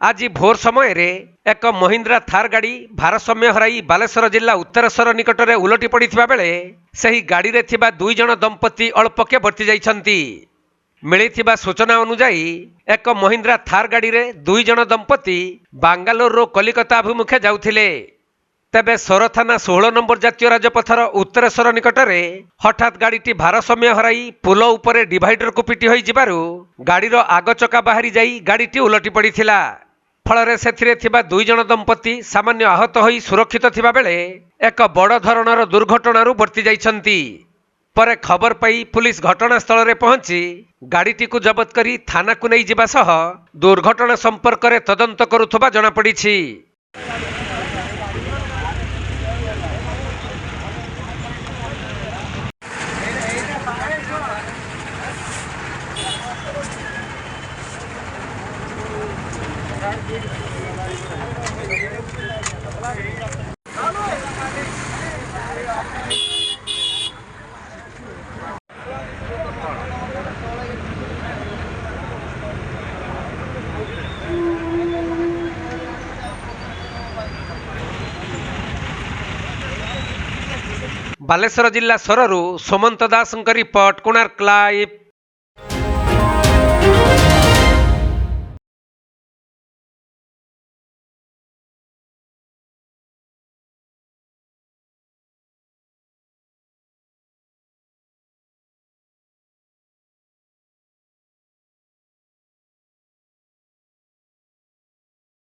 आज भोर समय रे एक महिंद्रा थार गाड़ी भारसाम्य हराई बालेश्वर जिला उत्तरेश्वर निकट में उलटी पड़ा बेले सही गाड़ी रे थिबा दुई जन दंपति अल्पके बर्ती जाइछंती। मिलिथिबा सूचना अनुसार एक महिंद्रा थार गाड़ी रे दुई जन दंपति बांगालोर कलिकता अभिमुखे जाउथिले। तेबे सोर थाना 16 नंबर जातीय राजपथर उत्तरेश्वर निकट में हठात गाड़ी भारसाम्य हराई पुल उपरे डिवाइडर को पिटी होई जिबारु गाड़ीर आग चका बाहरी जाई गाड़ी उलटी पड़िथिला। फल से दुई जन दंपति सामान्य आहत होई सुरक्षित थिबा बेले एक बड़ धरणर दुर्घटनारू बर्ती जाइछंती। परे खबर पाई पुलिस घटनास्थल में पहुंची गाड़ीटी को जबत करी थाना को नहीं जिबा सह दुर्घटना संपर्क में तदंत करुथबा जଣା पड़िछि। बालेश्वर जिला सोररू सुमंत दास रिपोर्ट कोणार्क लाइव।